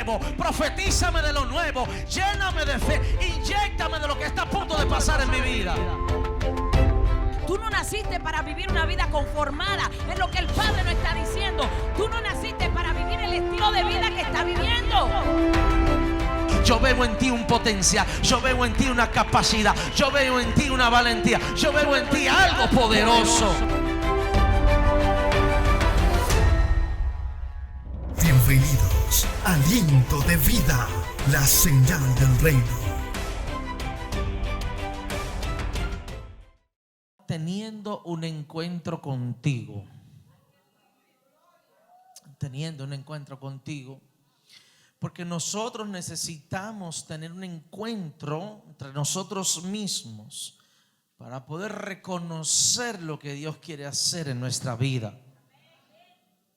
nuevo, profetízame de lo nuevo, lléname de fe, inyéctame de lo que está a punto de pasar en mi vida. Tú no naciste para vivir una vida conformada en lo que el Padre nos está diciendo. Tú no naciste para vivir el estilo de vida que está viviendo. Yo veo en ti un potencial, yo veo en ti una capacidad, yo veo en ti una valentía, yo veo en ti algo poderoso. Bienvenidos a Aliento de Vida, la señal del reino. Teniendo un encuentro contigo. Teniendo un encuentro contigo. Porque nosotros necesitamos tener un encuentro entre nosotros mismos para poder reconocer lo que Dios quiere hacer en nuestra vida.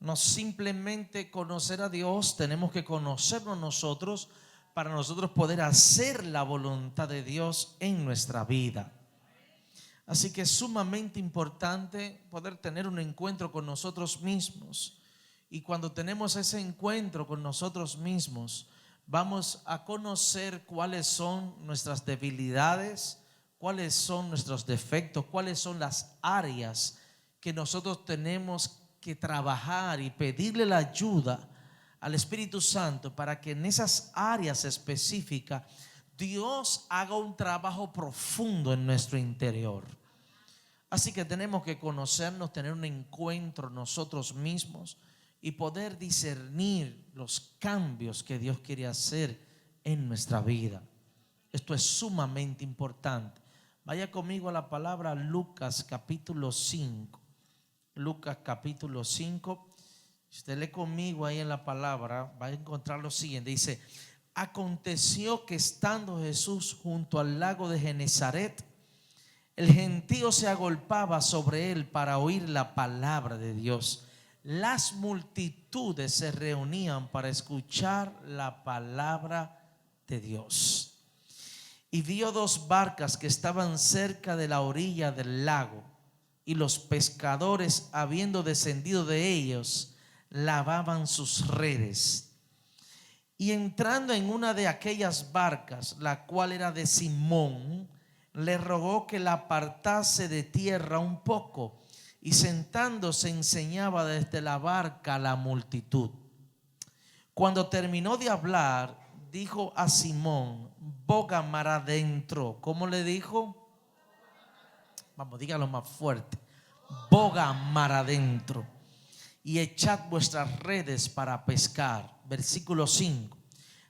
No simplemente conocer a Dios, tenemos que conocernos nosotros para nosotros poder hacer la voluntad de Dios en nuestra vida. Así que es sumamente importante poder tener un encuentro con nosotros mismos. Y cuando tenemos ese encuentro con nosotros mismos, vamos a conocer cuáles son nuestras debilidades, cuáles son nuestros defectos, cuáles son las áreas que nosotros tenemos que trabajar y pedirle la ayuda al Espíritu Santo para que en esas áreas específicas Dios haga un trabajo profundo en nuestro interior. Así que tenemos que conocernos, tener un encuentro nosotros mismos y poder discernir los cambios que Dios quiere hacer en nuestra vida. Esto es sumamente importante. Vaya conmigo a la palabra Lucas capítulo 5. Lucas capítulo 5. Si usted lee conmigo ahí en la palabra, va a encontrar lo siguiente. Dice: aconteció que estando Jesús junto al lago de Genezaret, el gentío se agolpaba sobre él para oír la palabra de Dios. Las multitudes se reunían para escuchar la palabra de Dios. Y vio dos barcas que estaban cerca de la orilla del lago, y los pescadores, habiendo descendido de ellos, lavaban sus redes. Y entrando en una de aquellas barcas, la cual era de Simón, le rogó que la apartase de tierra un poco, y sentándose enseñaba desde la barca a la multitud. Cuando terminó de hablar, dijo a Simón: boga mar adentro. ¿Cómo le dijo? Vamos, dígalo más fuerte. Boga mar adentro y echad vuestras redes para pescar. Versículo 5.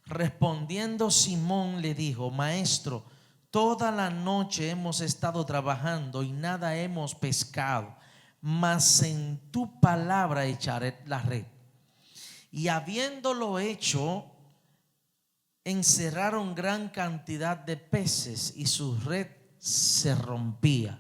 Respondiendo Simón le dijo: Maestro, toda la noche hemos estado trabajando y nada hemos pescado, mas en tu palabra echaré la red. Y habiéndolo hecho, encerraron gran cantidad de peces y su red se rompía.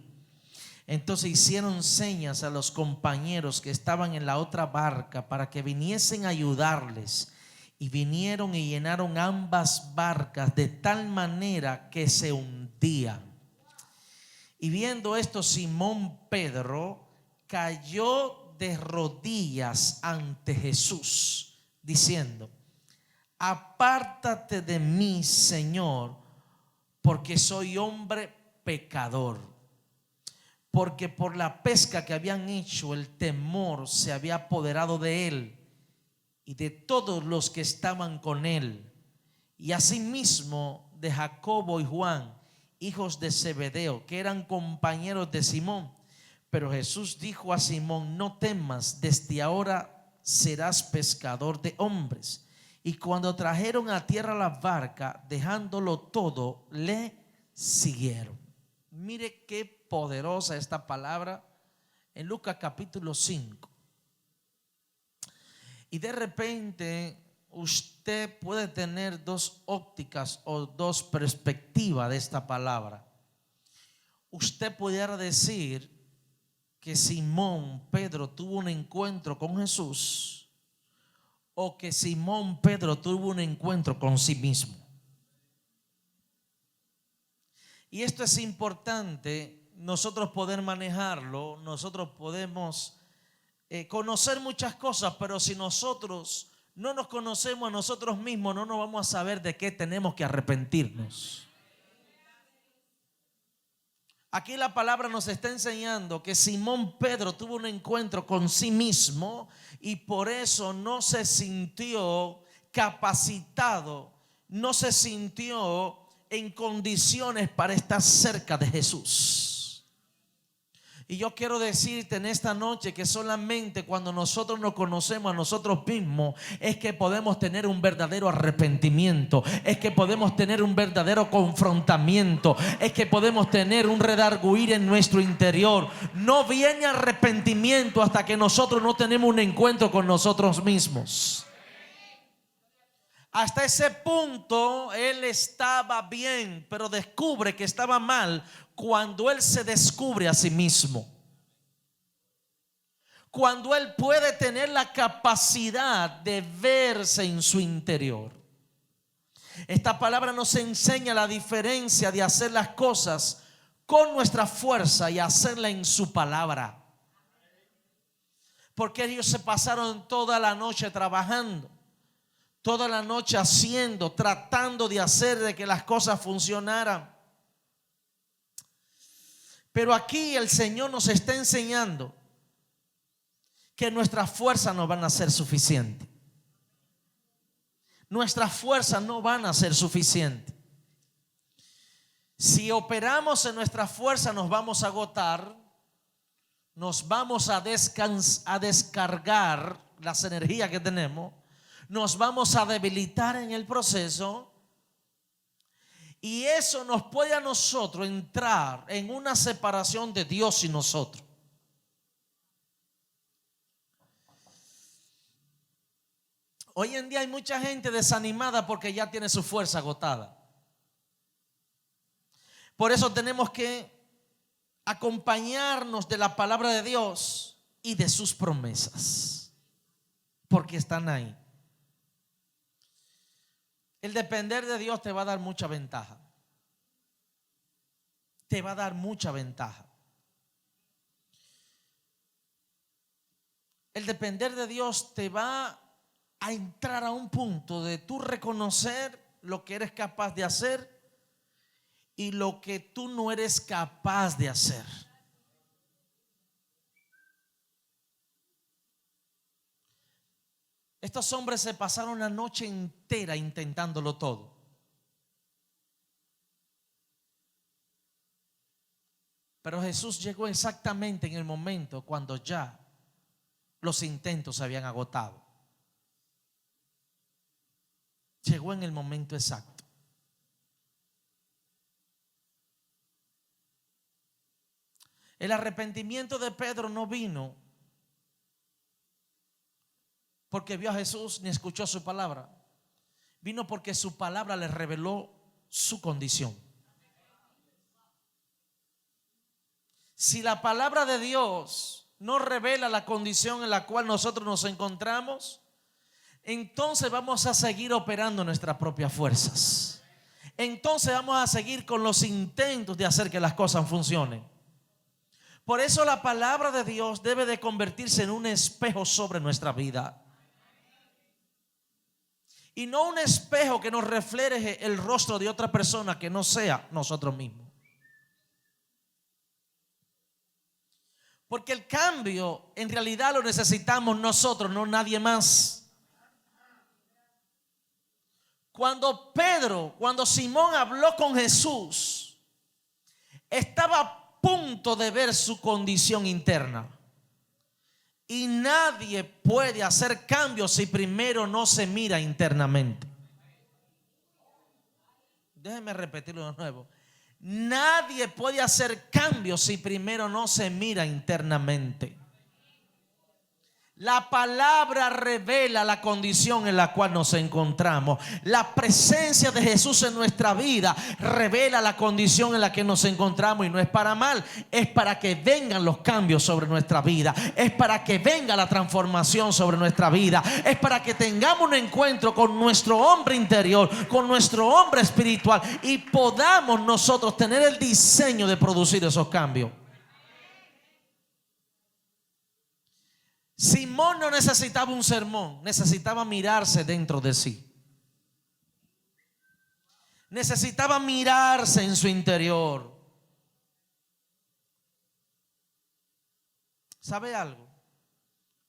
Entonces hicieron señas a los compañeros que estaban en la otra barca para que viniesen a ayudarles. Y vinieron y llenaron ambas barcas de tal manera que se hundían. Y viendo esto, Simón Pedro cayó de rodillas ante Jesús, diciendo: apártate de mí, Señor, porque soy hombre pecador. Porque por la pesca que habían hecho, el temor se había apoderado de él y de todos los que estaban con él, y asimismo de Jacobo y Juan, hijos de Zebedeo, que eran compañeros de Simón. Pero Jesús dijo a Simón: no temas, desde ahora serás pescador de hombres. Y cuando trajeron a tierra la barca, dejándolo todo, le siguieron. Mire qué poderosa esta palabra en Lucas capítulo 5. Y de repente usted puede tener dos ópticas o dos perspectivas de esta palabra. Usted pudiera decir que Simón Pedro tuvo un encuentro con Jesús, o que Simón Pedro tuvo un encuentro con sí mismo. Y esto es importante, nosotros poder manejarlo. Nosotros podemos conocer muchas cosas, pero si nosotros no nos conocemos a nosotros mismos, no nos vamos a saber de qué tenemos que arrepentirnos. Aquí la palabra nos está enseñando que Simón Pedro tuvo un encuentro con sí mismo y por eso no se sintió capacitado, no se sintió en condiciones para estar cerca de Jesús. Y yo quiero decirte en esta noche que solamente cuando nosotros nos conocemos a nosotros mismos es que podemos tener un verdadero arrepentimiento, es que podemos tener un verdadero confrontamiento, es que podemos tener un redarguir en nuestro interior. No viene arrepentimiento hasta que nosotros no tenemos un encuentro con nosotros mismos. Hasta ese punto él estaba bien, pero descubre que estaba mal cuando él se descubre a sí mismo. Cuando él puede tener la capacidad de verse en su interior. Esta palabra nos enseña la diferencia de hacer las cosas con nuestra fuerza y hacerla en su palabra. Porque ellos se pasaron toda la noche trabajando, toda la noche haciendo, tratando de hacer de que las cosas funcionaran. Pero aquí el Señor nos está enseñando que nuestras fuerzas no van a ser suficientes. Nuestras fuerzas no van a ser suficientes. Si operamos en nuestra fuerza nos vamos a agotar, nos vamos a descargar las energías que tenemos, nos vamos a debilitar en el proceso. Y eso nos puede a nosotros entrar en una separación de Dios y nosotros. Hoy en día hay mucha gente desanimada porque ya tiene su fuerza agotada. Por eso tenemos que acompañarnos de la palabra de Dios y de sus promesas, porque están ahí. El depender de Dios te va a dar mucha ventaja. Te va a dar mucha ventaja. El depender de Dios te va a entrar a un punto de tú reconocer lo que eres capaz de hacer y lo que tú no eres capaz de hacer. Estos hombres se pasaron la noche entera intentándolo todo. Pero Jesús llegó exactamente en el momento cuando ya los intentos se habían agotado. Llegó en el momento exacto. El arrepentimiento de Pedro no vino porque vio a Jesús ni escuchó su palabra. Vino porque su palabra le reveló su condición. Si la palabra de Dios no revela la condición en la cual nosotros nos encontramos, entonces vamos a seguir operando nuestras propias fuerzas. Entonces vamos a seguir con los intentos de hacer que las cosas funcionen. Por eso la palabra de Dios debe de convertirse en un espejo sobre nuestra vida. Y no un espejo que nos refleje el rostro de otra persona que no sea nosotros mismos. Porque el cambio en realidad lo necesitamos nosotros, no nadie más. Cuando Simón habló con Jesús, estaba a punto de ver su condición interna. Y nadie puede hacer cambios si primero no se mira internamente. Déjenme repetirlo de nuevo. Nadie puede hacer cambios si primero no se mira internamente. La palabra revela la condición en la cual nos encontramos. La presencia de Jesús en nuestra vida revela la condición en la que nos encontramos. Y no es para mal, es para que vengan los cambios sobre nuestra vida. Es para que venga la transformación sobre nuestra vida. Es para que tengamos un encuentro con nuestro hombre interior, con nuestro hombre espiritual, y podamos nosotros tener el diseño de producir esos cambios. Simón no necesitaba un sermón, necesitaba mirarse dentro de sí. Necesitaba mirarse en su interior. ¿Sabe algo?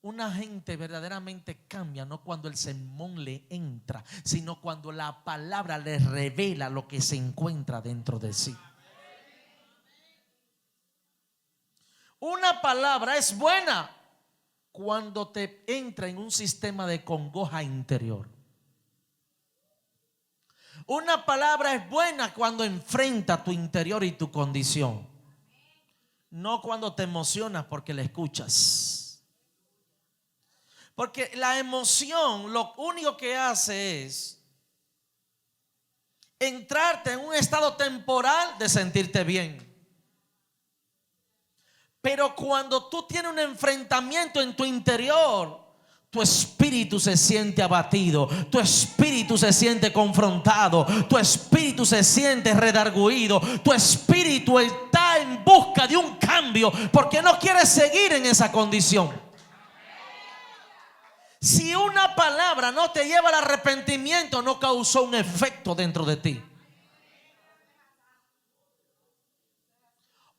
Una gente verdaderamente cambia no cuando el sermón le entra, sino cuando la palabra le revela lo que se encuentra dentro de sí. Una palabra es buena cuando te entra en un sistema de congoja interior. Una palabra es buena cuando enfrenta tu interior y tu condición. No cuando te emocionas porque la escuchas. Porque la emoción lo único que hace es entrarte en un estado temporal de sentirte bien. Pero cuando tú tienes un enfrentamiento en tu interior, tu espíritu se siente abatido, tu espíritu se siente confrontado, tu espíritu se siente redarguido, tu espíritu está en busca de un cambio porque no quiere seguir en esa condición. Si una palabra no te lleva al arrepentimiento, no causó un efecto dentro de ti.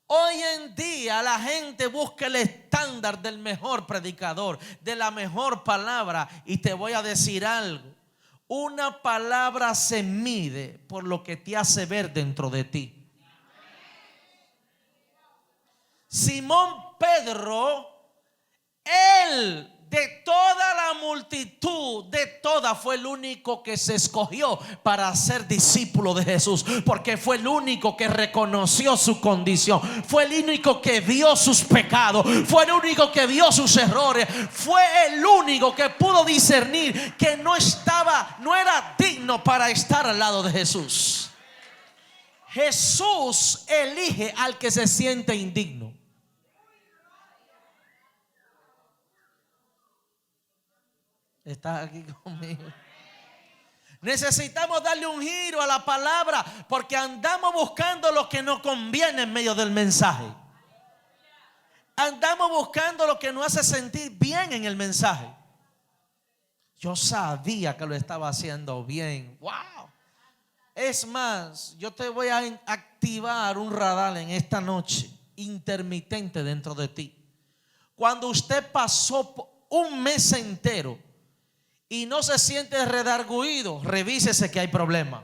Hoy en día la gente busca el estándar del mejor predicador, de la mejor palabra. Y te voy a decir algo. Una palabra se mide por lo que te hace ver dentro de ti. Simón Pedro, él de toda la multitud, de toda, fue el único que se escogió para ser discípulo de Jesús, porque fue el único que reconoció su condición, fue el único que vio sus pecados, fue el único que vio sus errores, fue el único que pudo discernir que no era digno para estar al lado de Jesús. Jesús elige al que se siente indigno. ¿Estás aquí conmigo? Necesitamos darle un giro a la palabra porque andamos buscando lo que nos conviene en medio del mensaje. Andamos buscando lo que nos hace sentir bien en el mensaje. Yo sabía que lo estaba haciendo bien. ¡Wow! Es más, yo te voy a activar un radar en esta noche intermitente dentro de ti. Cuando usted pasó un mes entero y no se siente redarguido, revísese que hay problema.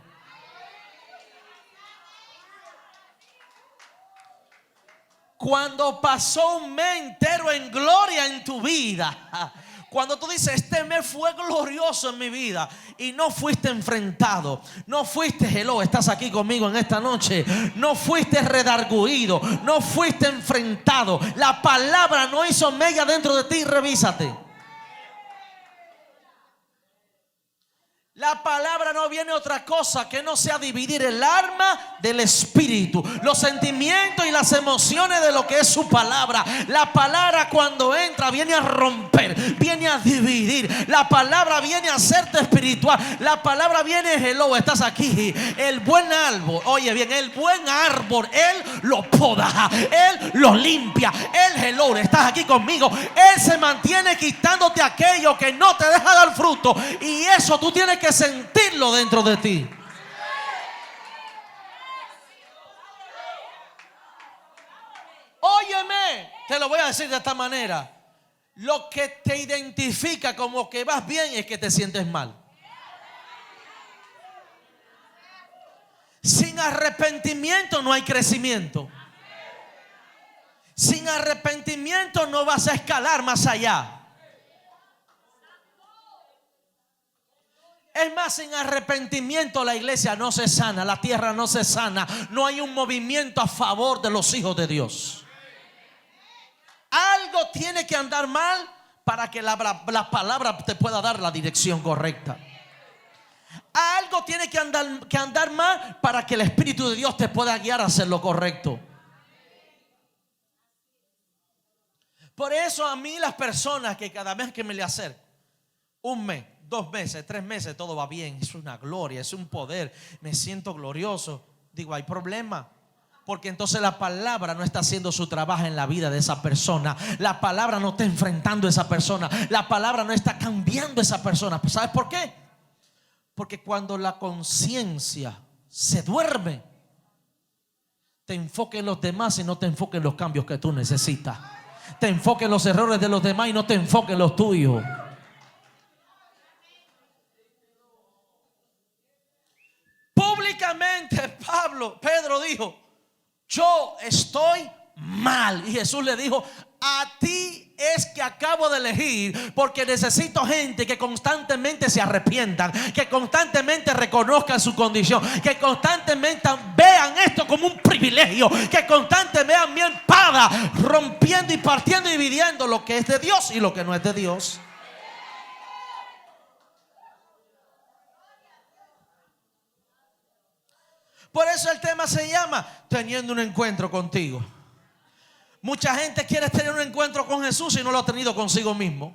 Cuando pasó un mes entero en gloria en tu vida, cuando tú dices este mes fue glorioso en mi vida y no fuiste enfrentado, no fuiste hello, estás aquí conmigo en esta noche, no fuiste redarguido, no fuiste enfrentado, la palabra no hizo mella dentro de ti, revísate. La palabra no viene otra cosa que no sea dividir el alma del espíritu, los sentimientos y las emociones de lo que es su palabra. La palabra cuando entra viene a romper, viene a dividir. La palabra viene a hacerte espiritual. La palabra viene, hello, estás aquí. El buen árbol, oye bien, el buen árbol, él lo poda, él lo limpia. Él, hello, estás aquí conmigo. Él se mantiene quitándote aquello que no te deja dar fruto. Y eso tú tienes que sentirlo dentro de ti. Óyeme, te lo voy a decir de esta manera. Lo que te identifica como que vas bien es que te sientes mal. Sin arrepentimiento no hay crecimiento. Sin arrepentimiento no vas a escalar más allá. Es más, sin arrepentimiento la iglesia no se sana, la tierra no se sana, no hay un movimiento a favor de los hijos de Dios. Algo tiene que andar mal para que la palabra te pueda dar la dirección correcta. Algo tiene que andar mal para que el Espíritu de Dios te pueda guiar a hacer lo correcto. Por eso a mí las personas que cada vez que me le acerco, un mes, 2 meses, 3 meses, todo va bien, es una gloria, es un poder, me siento glorioso, digo, hay problema. Porque entonces la palabra no está haciendo su trabajo en la vida de esa persona. La palabra no está enfrentando a esa persona. La palabra no está cambiando a esa persona. ¿Sabes por qué? Porque cuando la conciencia se duerme, te enfoca en los demás y no te enfoca en los cambios que tú necesitas. Te enfoca en los errores de los demás y no te enfoca en los tuyos. Públicamente Pedro dijo: yo estoy mal. Y Jesús le dijo: a ti es que acabo de elegir, porque necesito gente que constantemente se arrepientan, que constantemente reconozcan su condición, que constantemente vean esto como un privilegio, que constantemente vean mi espada rompiendo y partiendo y dividiendo lo que es de Dios y lo que no es de Dios. Por eso el tema se llama teniendo un encuentro contigo. Mucha gente quiere tener un encuentro con Jesús y no lo ha tenido consigo mismo.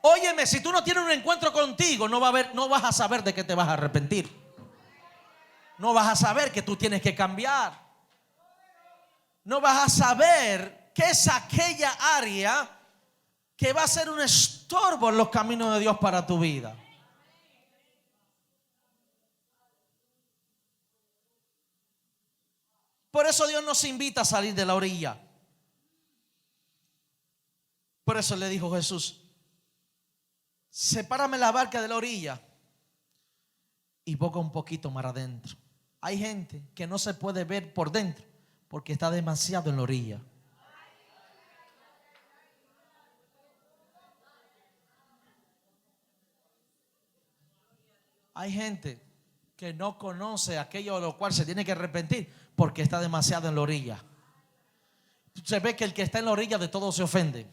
Óyeme, si tú no tienes un encuentro contigo, no vas a saber de qué te vas a arrepentir. No vas a saber que tú tienes que cambiar. No vas a saber qué es aquella área que va a ser un estorbo en los caminos de Dios para tu vida. Por eso Dios nos invita a salir de la orilla. Por eso le dijo Jesús: sepárame la barca de la orilla y boga un poquito más adentro. Hay gente que no se puede ver por dentro porque está demasiado en la orilla. Hay gente que no conoce aquello de lo cual se tiene que arrepentir porque está demasiado en la orilla. Se ve que el que está en la orilla de todo se ofende.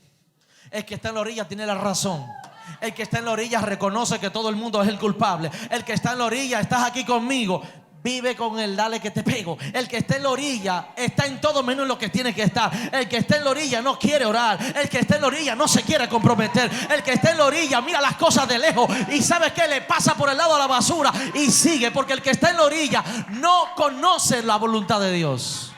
El que está en la orilla tiene la razón. El que está en la orilla reconoce que todo el mundo es el culpable. El que está en la orilla, estás aquí conmigo, vive con el dale que te pego. El que está en la orilla está en todo menos en lo que tiene que estar. El que está en la orilla no quiere orar. El que está en la orilla no se quiere comprometer. El que está en la orilla mira las cosas de lejos y sabe que le pasa por el lado de la basura y sigue, porque el que está en la orilla no conoce la voluntad de Dios.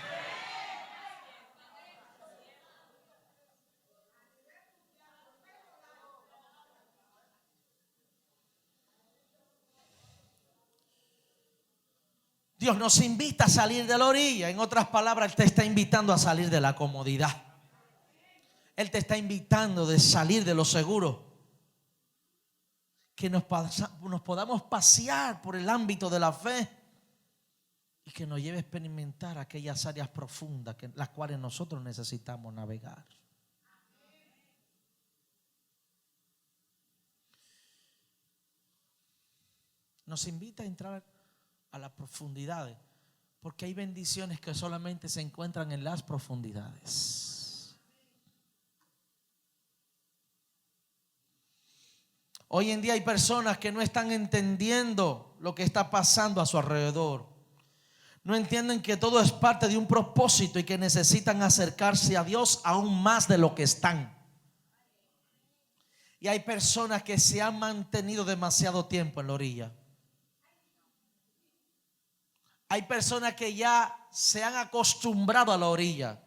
Dios nos invita a salir de la orilla. En otras palabras, Él te está invitando a salir de la comodidad. Él te está invitando a salir de lo seguro. Que nos podamos pasear por el ámbito de la fe y que nos lleve a experimentar aquellas áreas profundas las cuales nosotros necesitamos navegar. Nos invita a entrar a las profundidades, porque hay bendiciones que solamente se encuentran en las profundidades. Hoy en día hay personas que no están entendiendo lo que está pasando a su alrededor. No entienden que todo es parte de un propósito y que necesitan acercarse a Dios aún más de lo que están. Y hay personas que se han mantenido demasiado tiempo en la orilla. Hay personas que ya se han acostumbrado a la orilla.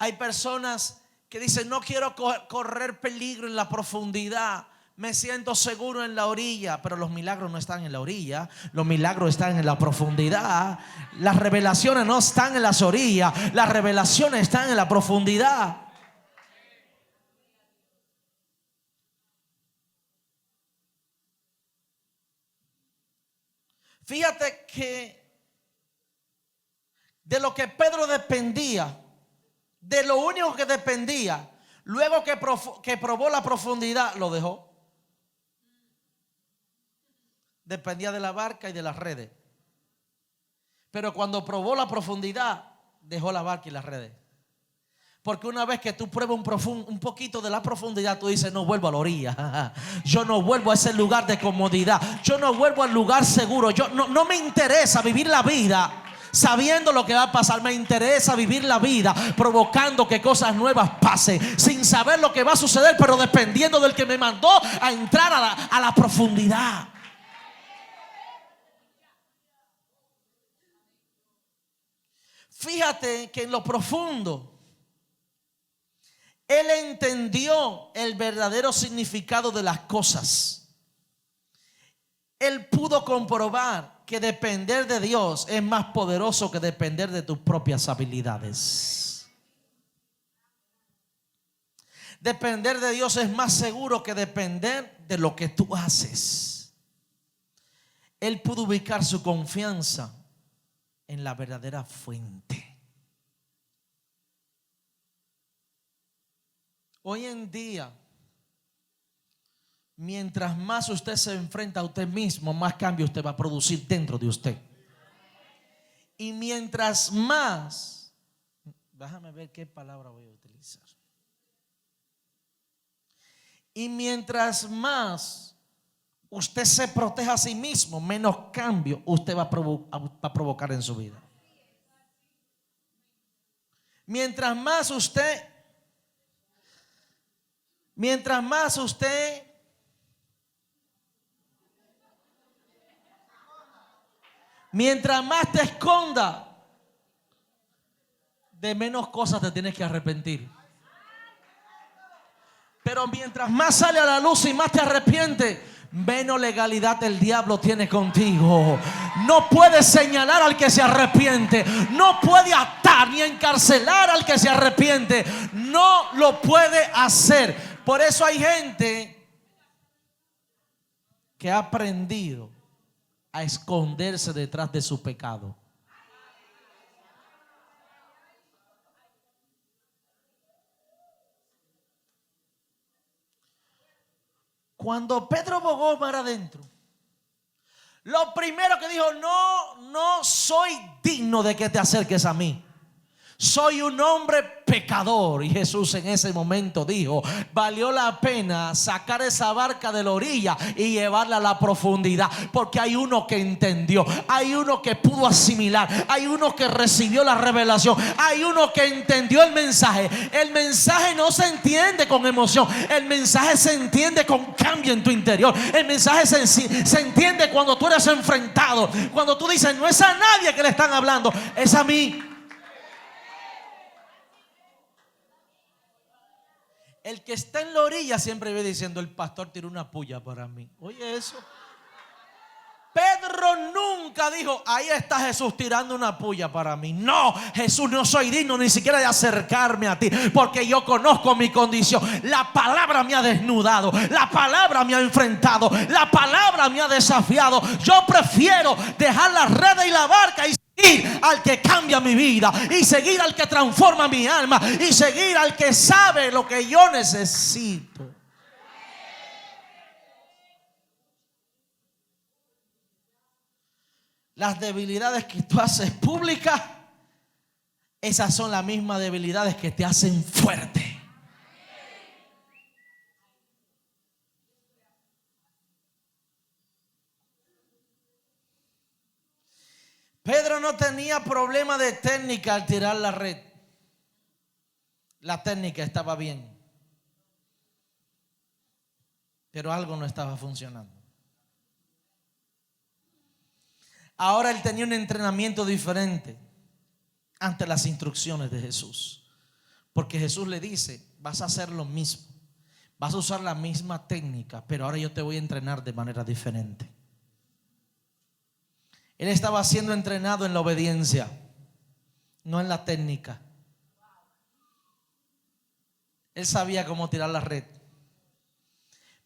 Hay personas que dicen: no quiero correr peligro en la profundidad, me siento seguro en la orilla. Pero los milagros no están en la orilla, los milagros están en la profundidad. Las revelaciones no están en las orillas, las revelaciones están en la profundidad. Fíjate que de lo que Pedro dependía, de lo único que dependía, luego que probó la profundidad, lo dejó. Dependía de la barca y de las redes. Pero cuando probó la profundidad, dejó la barca y las redes. Porque una vez que tú pruebas un poquito de la profundidad, tú dices: no vuelvo a la orilla. Yo no vuelvo a ese lugar de comodidad. Yo no vuelvo al lugar seguro. No me interesa vivir la vida sabiendo lo que va a pasar. Me interesa vivir la vida provocando que cosas nuevas pasen, sin saber lo que va a suceder, pero dependiendo del que me mandó a entrar a la profundidad. Fíjate que en lo profundo él entendió el verdadero significado de las cosas. Él pudo comprobar que depender de Dios es más poderoso que depender de tus propias habilidades. Depender de Dios es más seguro que depender de lo que tú haces. Él pudo ubicar su confianza en la verdadera fuente. Hoy en día, mientras más usted se enfrenta a usted mismo, más cambio usted va a producir dentro de usted. Y mientras más, déjame ver qué palabra voy a utilizar. Y mientras más usted se proteja a sí mismo, menos cambio usted va a provocar en su vida. Mientras más usted te esconda, de menos cosas te tienes que arrepentir. Pero mientras más sale a la luz y más te arrepientes, menos legalidad el diablo tiene contigo. No puede señalar al que se arrepiente. No puede atar ni encarcelar al que se arrepiente. No lo puede hacer. Por eso hay gente que ha aprendido a esconderse detrás de su pecado. Cuando Pedro bogó mar adentro, lo primero que dijo: no soy digno de que te acerques a mí. Soy un hombre pecador. Y Jesús en ese momento dijo: valió la pena sacar esa barca de la orilla y llevarla a la profundidad, porque hay uno que entendió, hay uno que pudo asimilar, hay uno que recibió la revelación, hay uno que entendió el mensaje. El mensaje no se entiende con emoción, el mensaje se entiende con cambio en tu interior. El mensaje se entiende cuando tú eres enfrentado, cuando tú dices: no es a nadie que le están hablando, es a mí. El que está en la orilla siempre viene diciendo: el pastor tiró una puya para mí. Oye eso. Pedro nunca dijo: ahí está Jesús tirando una puya para mí. No, Jesús, no soy digno ni siquiera de acercarme a ti, porque yo conozco mi condición. La palabra me ha desnudado, la palabra me ha enfrentado, la palabra me ha desafiado. Yo prefiero dejar la red y la barca y seguir al que cambia mi vida, y seguir al que transforma mi alma, y seguir al que sabe lo que yo necesito. Las debilidades que tú haces públicas, esas son las mismas debilidades que te hacen fuerte. Pedro no tenía problema de técnica al tirar la red. La técnica estaba bien, pero algo no estaba funcionando. Ahora él tenía un entrenamiento diferente ante las instrucciones de Jesús, porque Jesús le dice: vas a hacer lo mismo, vas a usar la misma técnica, pero ahora yo te voy a entrenar de manera diferente. Él estaba siendo entrenado en la obediencia, no en la técnica. Él sabía cómo tirar la red,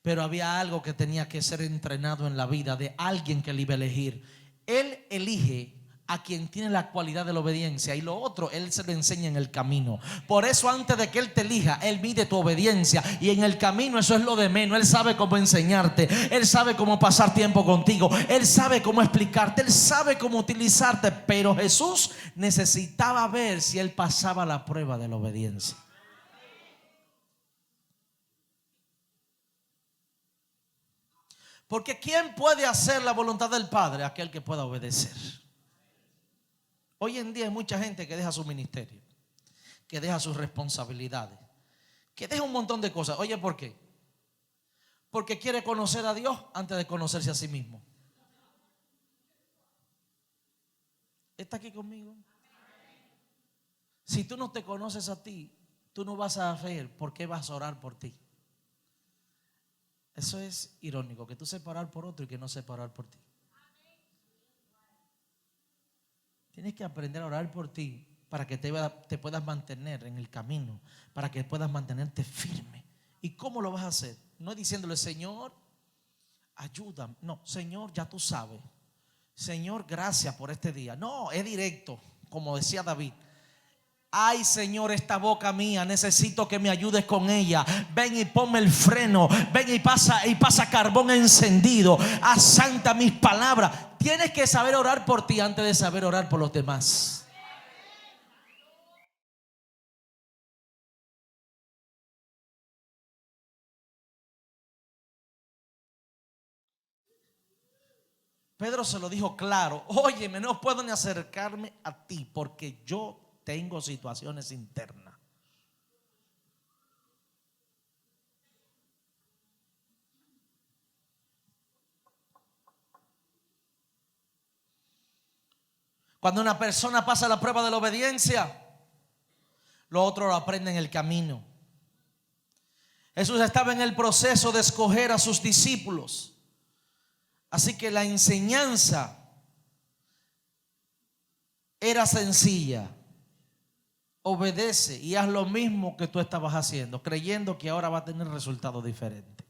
pero había algo que tenía que ser entrenado en la vida de alguien que le iba a elegir. Él elige a quien tiene la cualidad de la obediencia, y lo otro Él se lo enseña en el camino. Por eso, antes de que Él te elija, Él mide tu obediencia, y en el camino eso es lo de menos. Él sabe cómo enseñarte, Él sabe cómo pasar tiempo contigo, Él sabe cómo explicarte, Él sabe cómo utilizarte. Pero Jesús necesitaba ver si Él pasaba la prueba de la obediencia. Porque ¿quién puede hacer la voluntad del Padre? Aquel que pueda obedecer. Hoy en día hay mucha gente que deja su ministerio, que deja sus responsabilidades, que deja un montón de cosas. Oye, ¿por qué? Porque quiere conocer a Dios antes de conocerse a sí mismo. ¿Está aquí conmigo? Si tú no te conoces a ti, tú no vas a ver por qué vas a orar por ti. Eso es irónico, que tú sepas orar por otro y que no sepa orar por ti. Tienes que aprender a orar por ti para que te puedas mantener en el camino, para que puedas mantenerte firme. ¿Y cómo lo vas a hacer? No es diciéndole, Señor, ayúdame. No, Señor, ya tú sabes. Señor, gracias por este día. No, es directo, como decía David. Ay, Señor, esta boca mía, necesito que me ayudes con ella. Ven y ponme el freno. Ven y pasa carbón encendido. Asanta mis palabras. Tienes que saber orar por ti antes de saber orar por los demás. Pedro se lo dijo claro. Óyeme, no puedo ni acercarme a ti porque yo tengo situaciones internas. Cuando una persona pasa la prueba de la obediencia, lo otro lo aprende en el camino. Jesús estaba en el proceso de escoger a sus discípulos. Así que la enseñanza era sencilla. Obedece y haz lo mismo que tú estabas haciendo, creyendo que ahora va a tener resultados diferentes.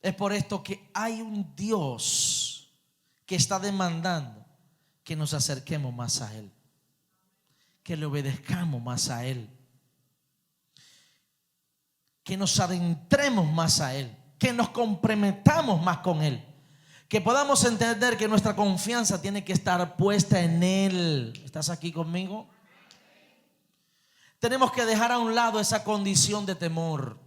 Es por esto que hay un Dios que está demandando que nos acerquemos más a Él, que le obedezcamos más a Él, que nos adentremos más a Él, que nos comprometamos más con Él, que podamos entender que nuestra confianza tiene que estar puesta en Él. ¿Estás aquí conmigo? Tenemos que dejar a un lado esa condición de temor.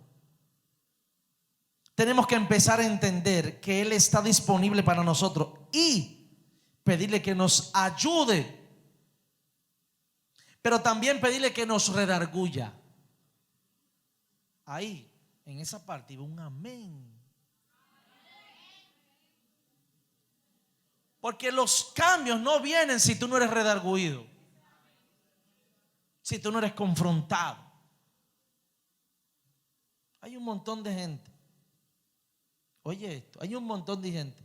Tenemos que empezar a entender que Él está disponible para nosotros y pedirle que nos ayude, pero también pedirle que nos redarguya. Ahí, en esa parte, iba un amén. Porque los cambios no vienen si tú no eres redarguido, si tú no eres confrontado. Hay un montón de gente, oye esto, hay un montón de gente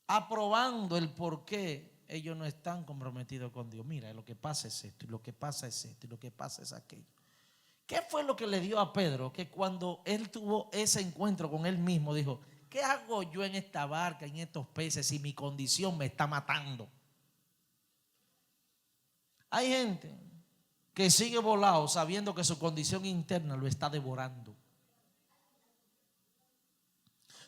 aprobando el por qué ellos no están comprometidos con Dios. Mira, lo que pasa es esto, y lo que pasa es esto, y lo que pasa es aquello. ¿Qué fue lo que le dio a Pedro? Que cuando él tuvo ese encuentro con él mismo, dijo: ¿qué hago yo en esta barca, en estos peces, si mi condición me está matando? Hay gente que sigue volado sabiendo que su condición interna lo está devorando.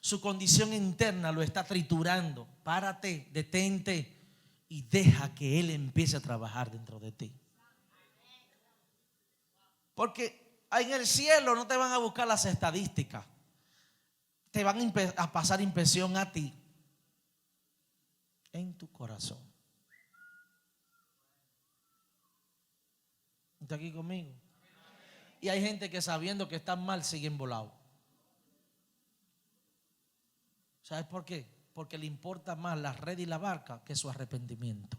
Su condición interna lo está triturando. Párate, detente y deja que Él empiece a trabajar dentro de ti. Porque en el cielo no te van a buscar las estadísticas. Te van a pasar impresión a ti en tu corazón. ¿Está aquí conmigo? Y hay gente que sabiendo que están mal siguen volados. ¿Sabes por qué? Porque le importa más la red y la barca que su arrepentimiento.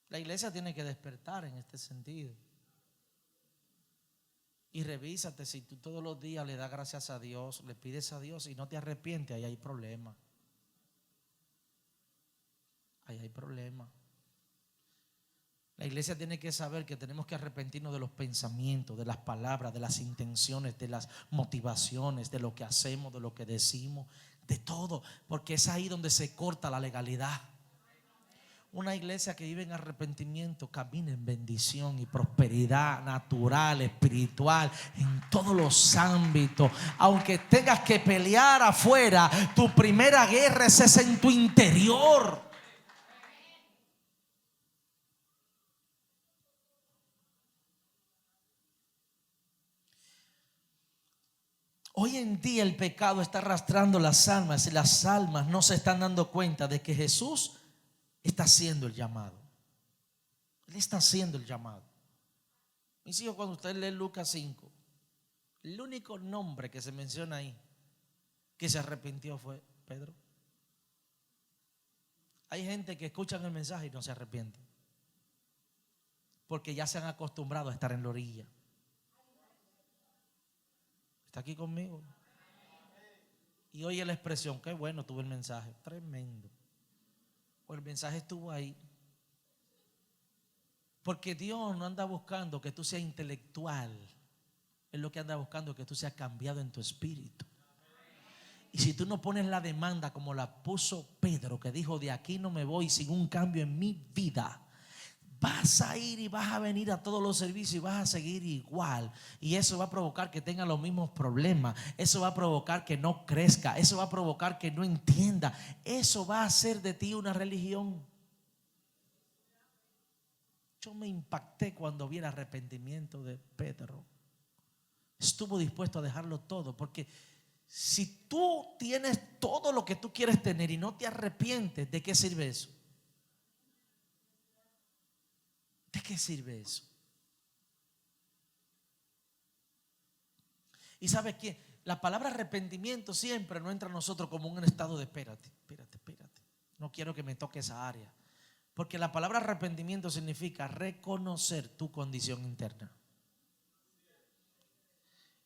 La iglesia tiene que despertar en este sentido. Y revísate si tú todos los días le das gracias a Dios, le pides a Dios y no te arrepientes, ahí hay problema. Ahí hay problema. La iglesia tiene que saber que tenemos que arrepentirnos de los pensamientos, de las palabras, de las intenciones, de las motivaciones, de lo que hacemos, de lo que decimos, de todo, porque es ahí donde se corta la legalidad. Una iglesia que vive en arrepentimiento camina en bendición y prosperidad natural, espiritual, en todos los ámbitos. Aunque tengas que pelear afuera, tu primera guerra es en tu interior. Hoy en día el pecado está arrastrando las almas y las almas no se están dando cuenta de que Jesús está haciendo el llamado. Él está haciendo el llamado. Mis hijos, cuando usted lee Lucas 5, el único nombre que se menciona ahí que se arrepintió fue Pedro. Hay gente que escuchan el mensaje y no se arrepiente, porque ya se han acostumbrado a estar en la orilla. ¿Está aquí conmigo? Y oye la expresión, qué bueno tuvo el mensaje, tremendo. Pues el mensaje estuvo ahí. Porque Dios no anda buscando que tú seas intelectual. Él lo que anda buscando es que tú seas cambiado en tu espíritu. Y si tú no pones la demanda como la puso Pedro, que dijo, de aquí no me voy sin un cambio en mi vida, vas a ir y vas a venir a todos los servicios y vas a seguir igual. Y eso va a provocar que tenga los mismos problemas. Eso va a provocar que no crezca. Eso va a provocar que no entienda. Eso va a hacer de ti una religión. Yo me impacté cuando vi el arrepentimiento de Pedro. Estuvo dispuesto a dejarlo todo, porque si tú tienes todo lo que tú quieres tener y no te arrepientes, ¿de qué sirve eso? ¿De qué sirve eso? Y ¿sabes qué? La palabra arrepentimiento siempre no entra a nosotros como un estado de espérate. No quiero que me toque esa área. Porque la palabra arrepentimiento significa reconocer tu condición interna.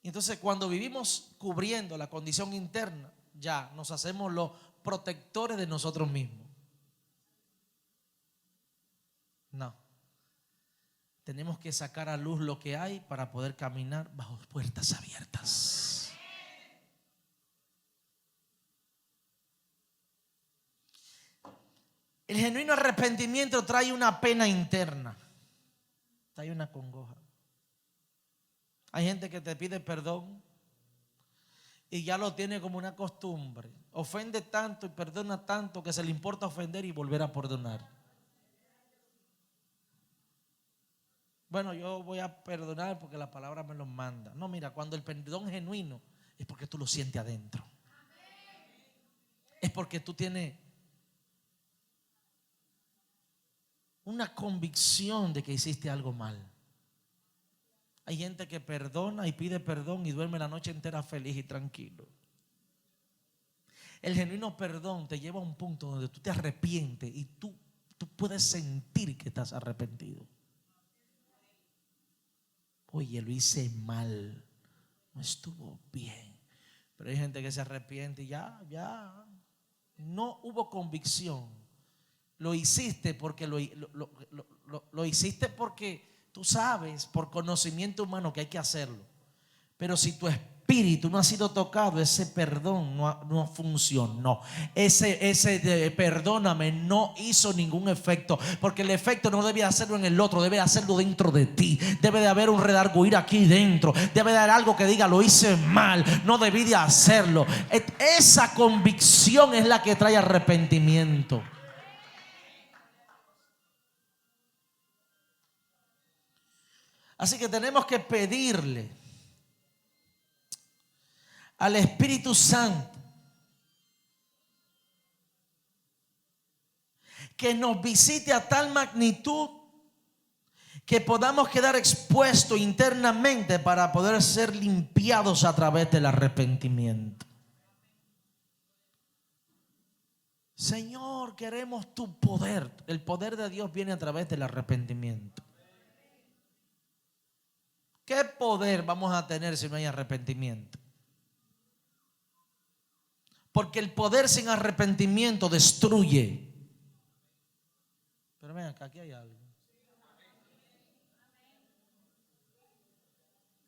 Y entonces cuando vivimos cubriendo la condición interna, ya nos hacemos los protectores de nosotros mismos. No. Tenemos que sacar a luz lo que hay para poder caminar bajo puertas abiertas. El genuino arrepentimiento trae una pena interna, trae una congoja. Hay gente que te pide perdón y ya lo tiene como una costumbre. Ofende tanto y perdona tanto que se le importa ofender y volver a perdonar. Bueno, yo voy a perdonar porque la palabra me lo manda. No, mira, cuando el perdón es genuino es porque tú lo sientes adentro. Es porque tú tienes una convicción de que hiciste algo mal. Hay gente que perdona y pide perdón y duerme la noche entera feliz y tranquilo. El genuino perdón te lleva a un punto donde tú te arrepientes y tú puedes sentir que estás arrepentido. Oye, lo hice mal, no estuvo bien. Pero hay gente que se arrepiente y ya no hubo convicción. Lo hiciste porque lo hiciste porque tú sabes por conocimiento humano que hay que hacerlo. Pero si tu espíritu no ha sido tocado, ese perdón no funcionó. Ese perdóname no hizo ningún efecto, porque el efecto no debe hacerlo en el otro, debe hacerlo dentro de ti. Debe de haber un redarguir aquí dentro. Debe de haber algo que diga, lo hice mal, no debí de hacerlo. Esa convicción es la que trae arrepentimiento. Así que tenemos que pedirle al Espíritu Santo que nos visite a tal magnitud que podamos quedar expuestos internamente para poder ser limpiados a través del arrepentimiento. Señor, queremos tu poder. El poder de Dios viene a través del arrepentimiento. ¿Qué poder vamos a tener si no hay arrepentimiento? Porque el poder sin arrepentimiento destruye. Pero ven acá, aquí hay algo.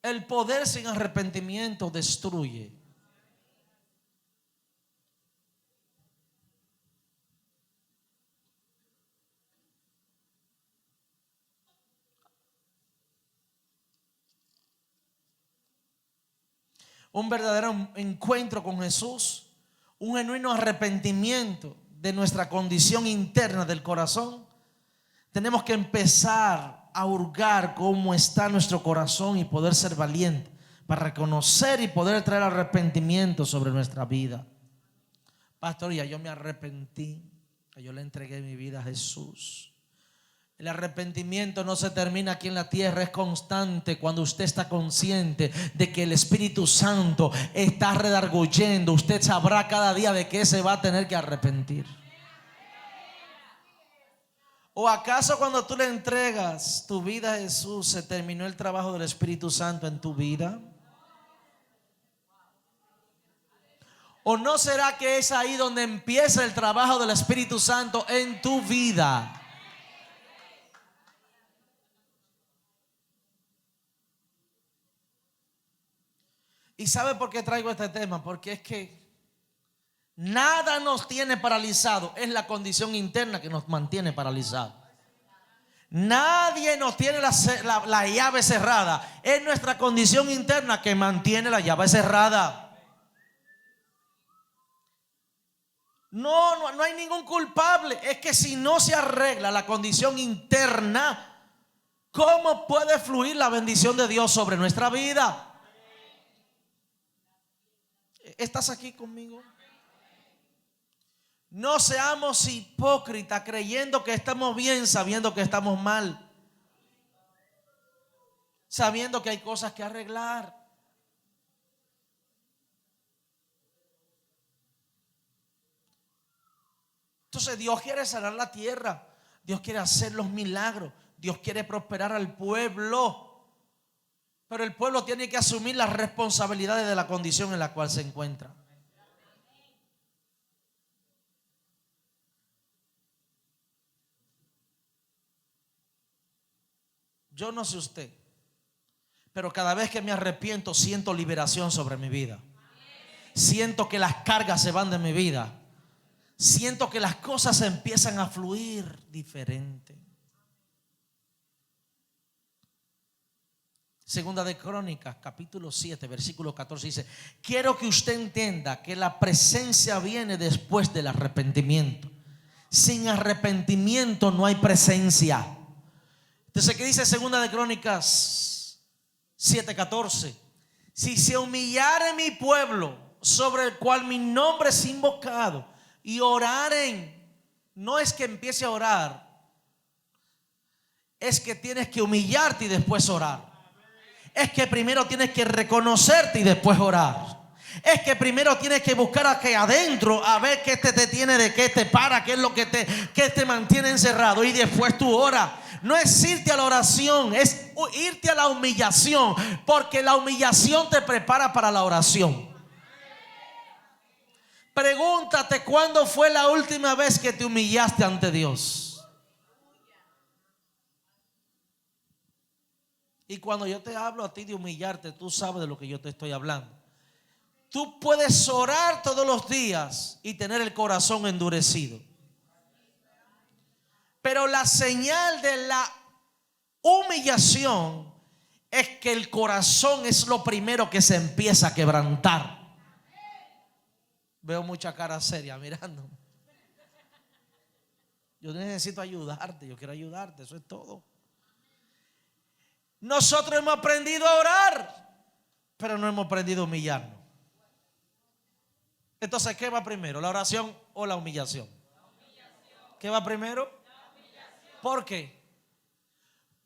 El poder sin arrepentimiento destruye. Un verdadero encuentro con Jesús, un genuino arrepentimiento de nuestra condición interna del corazón. Tenemos que empezar a hurgar cómo está nuestro corazón y poder ser valiente para reconocer y poder traer arrepentimiento sobre nuestra vida. Pastor, ya yo me arrepentí, yo le entregué mi vida a Jesús. El arrepentimiento no se termina aquí en la tierra, es constante cuando usted está consciente de que el Espíritu Santo está redarguyendo. Usted sabrá cada día de qué se va a tener que arrepentir. ¿O acaso cuando tú le entregas tu vida a Jesús se terminó el trabajo del Espíritu Santo en tu vida? ¿O no será que es ahí donde empieza el trabajo del Espíritu Santo en tu vida? ¿Y sabe por qué traigo este tema? Porque es que nada nos tiene paralizado. Es la condición interna que nos mantiene paralizados. Nadie nos tiene la llave cerrada. Es nuestra condición interna que mantiene la llave cerrada. No hay ningún culpable. Es que si no se arregla la condición interna, ¿cómo puede fluir la bendición de Dios sobre nuestra vida? ¿Estás aquí conmigo? No seamos hipócritas creyendo que estamos bien sabiendo que estamos mal, sabiendo que hay cosas que arreglar. Entonces Dios quiere sanar la tierra, Dios quiere hacer los milagros, Dios quiere prosperar al pueblo, pero el pueblo tiene que asumir las responsabilidades de la condición en la cual se encuentra. Yo no sé usted, pero cada vez que me arrepiento siento liberación sobre mi vida. Siento que las cargas se van de mi vida. Siento que las cosas empiezan a fluir diferente. Segunda de Crónicas, capítulo 7, versículo 14 dice: quiero que usted entienda que la presencia viene después del arrepentimiento. Sin arrepentimiento no hay presencia. Entonces, ¿qué dice Segunda de Crónicas 7:14? Si se humillare mi pueblo, sobre el cual mi nombre es invocado, y oraren, no es que empiece a orar, es que tienes que humillarte y después orar. Es que primero tienes que reconocerte y después orar. Es que primero tienes que buscar aquí adentro a ver qué te detiene, de qué te para, qué es lo que te mantiene encerrado, y después tú oras. No es irte a la oración, es irte a la humillación, porque la humillación te prepara para la oración. Pregúntate cuándo fue la última vez que te humillaste ante Dios. Y cuando yo te hablo a ti de humillarte, tú sabes de lo que yo te estoy hablando. Tú puedes orar todos los días y tener el corazón endurecido, pero la señal de la humillación es que el corazón es lo primero que se empieza a quebrantar. Veo mucha cara seria mirando. Yo necesito ayudarte, yo quiero ayudarte, eso es todo. Nosotros hemos aprendido a orar, pero no hemos aprendido a humillarnos. Entonces, ¿qué va primero? ¿La oración o la humillación? ¿Qué va primero? ¿Por qué?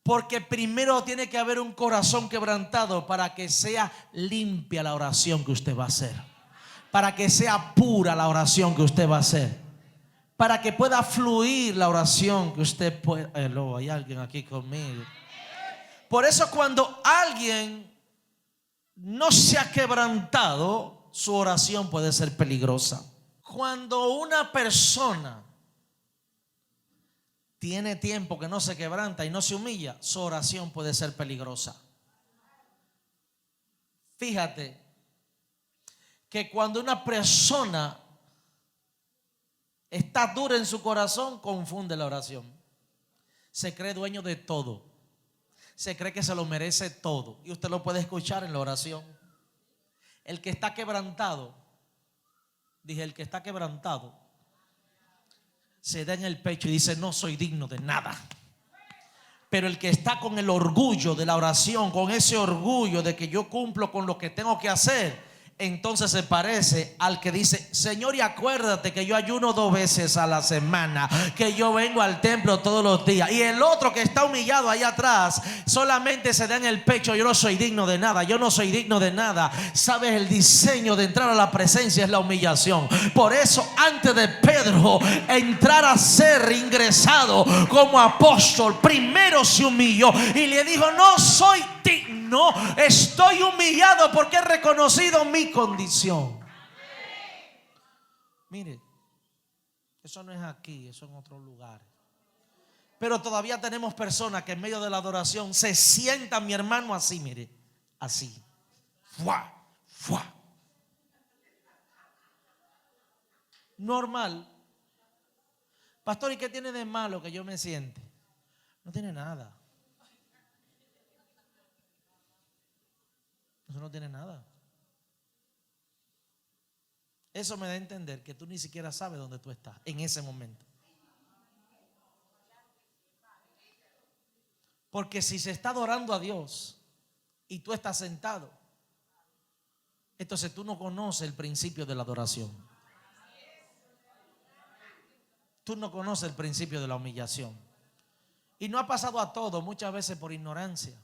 Porque primero tiene que haber un corazón quebrantado para que sea limpia la oración que usted va a hacer, para que sea pura la oración que usted va a hacer, para que pueda fluir la oración que usted puede. Hay alguien aquí conmigo. Por eso cuando alguien no se ha quebrantado, su oración puede ser peligrosa. Cuando una persona tiene tiempo que no se quebranta y no se humilla, su oración puede ser peligrosa. Fíjate que cuando una persona está dura en su corazón, confunde la oración. Se cree dueño de todo. Se cree que se lo merece todo. Y usted lo puede escuchar en la oración. El que está quebrantado, dije, el que está quebrantado, se da en el pecho y dice: no soy digno de nada. Pero el que está con el orgullo de la oración, con ese orgullo de que yo cumplo con lo que tengo que hacer, entonces se parece al que dice: Señor, y acuérdate que yo ayuno 2 veces a la semana, que yo vengo al templo todos los días. Y el otro que está humillado ahí atrás solamente se da en el pecho: yo no soy digno de nada, yo no soy digno de nada. Sabes, el diseño de entrar a la presencia es la humillación. Por eso, antes de Pedro entrar a ser ingresado como apóstol, primero se humilló y le dijo: no soy digno, estoy humillado porque he reconocido mi condición. Mire, eso no es aquí, eso en otro lugar. Pero todavía tenemos personas que en medio de la adoración se sientan, mi hermano, así, mire, así. ¡Fua! ¡Fua! Normal. Pastor, ¿y qué tiene de malo que yo me siente? No tiene nada. Eso no tiene nada. Eso me da a entender que tú ni siquiera sabes dónde tú estás en ese momento. Porque si se está adorando a Dios y tú estás sentado, entonces tú no conoces el principio de la adoración. Tú no conoces el principio de la humillación. Y no ha pasado a todos, muchas veces por ignorancia.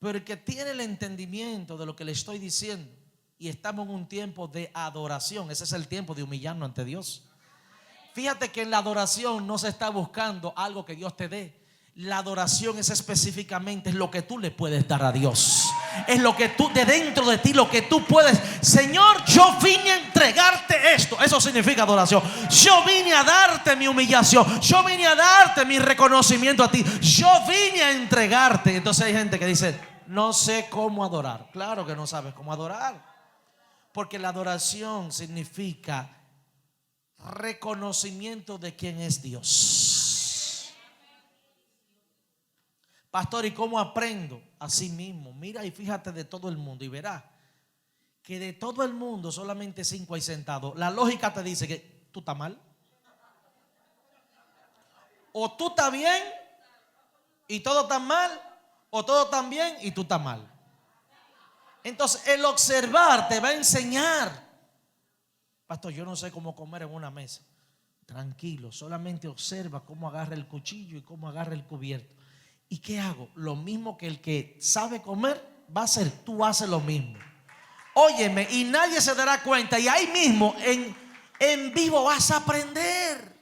Pero el que tiene el entendimiento de lo que le estoy diciendo, y estamos en un tiempo de adoración, ese es el tiempo de humillarnos ante Dios. Fíjate que en la adoración no se está buscando algo que Dios te dé. La adoración es específicamente lo que tú le puedes dar a Dios. Es lo que tú, de dentro de ti, lo que tú puedes. Señor, yo vine a entregarte esto. Eso significa adoración. Yo vine a darte mi humillación. Yo vine a darte mi reconocimiento a ti. Yo vine a entregarte. Entonces hay gente que dice: no sé cómo adorar. Claro que no sabes cómo adorar, porque la adoración significa reconocimiento de quién es Dios. Pastor, ¿y cómo aprendo? Así mismo, mira y fíjate de todo el mundo y verás que de todo el mundo solamente 5 hay sentados. La lógica te dice que tú estás mal, o tú estás bien y todo está mal, o todo está bien y tú estás mal. Entonces el observar te va a enseñar. Pastor, yo no sé cómo comer en una mesa. Tranquilo, solamente observa cómo agarra el cuchillo y cómo agarra el cubierto. ¿Y qué hago? Lo mismo que el que sabe comer va a hacer, tú haces lo mismo. Óyeme, y nadie se dará cuenta, y ahí mismo en vivo vas a aprender.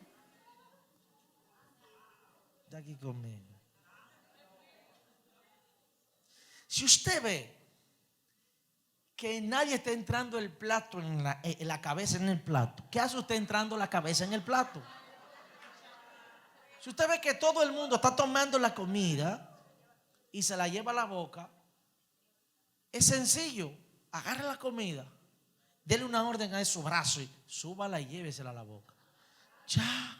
De aquí conmigo. Si usted ve que nadie está entrando el plato en la cabeza en el plato, ¿qué hace usted entrando la cabeza en el plato? Si usted ve que todo el mundo está tomando la comida y se la lleva a la boca, es sencillo. Agarre la comida, dele una orden a su brazo y súbala y llévesela a la boca. Ya.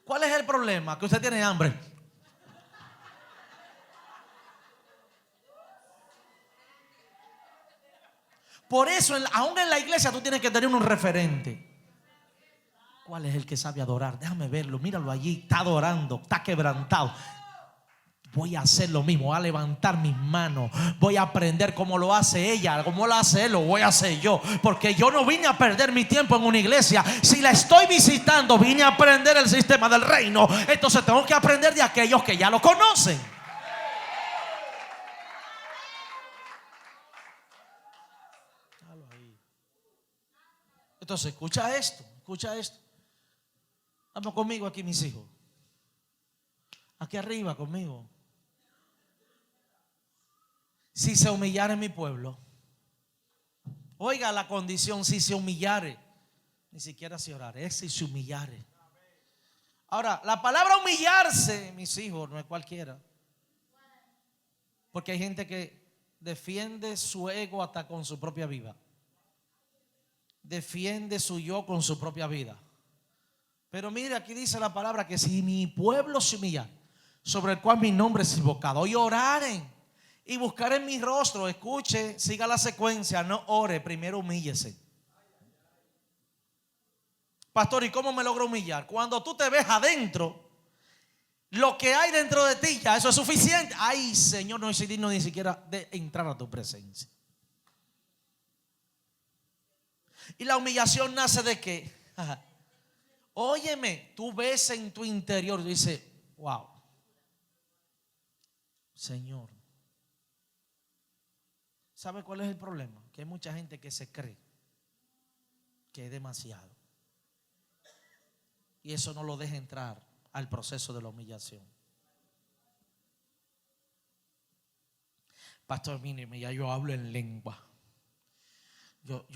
¿Cuál es el problema? Que usted tiene hambre. Por eso, aún en la iglesia tú tienes que tener un referente. ¿Cuál es el que sabe adorar? Déjame verlo, míralo allí, está adorando, está quebrantado. Voy a hacer lo mismo, voy a levantar mis manos, voy a aprender como lo hace ella, como lo hace él, lo voy a hacer yo. Porque yo no vine a perder mi tiempo en una iglesia. Si la estoy visitando, vine a aprender el sistema del reino. Entonces tengo que aprender de aquellos que ya lo conocen. Entonces escucha esto, escucha esto. Vamos conmigo aquí, mis hijos. Aquí arriba conmigo. Si se humillare mi pueblo, oiga la condición: si se humillare, ni siquiera se orare, es si se humillare. Ahora, la palabra humillarse, mis hijos, no es cualquiera, porque hay gente que defiende su ego hasta con su propia vida, defiende su yo con su propia vida. Pero mire, aquí dice la palabra que si mi pueblo se humilla, sobre el cual mi nombre es invocado, y oraren y buscaren mi rostro. Escuche, siga la secuencia, no ore, primero humíllese. Pastor, ¿y cómo me logro humillar? Cuando tú te ves adentro, lo que hay dentro de ti, ya eso es suficiente. Ay, Señor, no soy digno ni siquiera de entrar a tu presencia. ¿Y la humillación nace de qué? Óyeme, tú ves en tu interior y dices, wow, Señor. ¿Sabe cuál es el problema? Que hay mucha gente que se cree que es demasiado. Y eso no lo deja entrar al proceso de la humillación. Pastor, míreme, ya yo hablo en lengua. Yo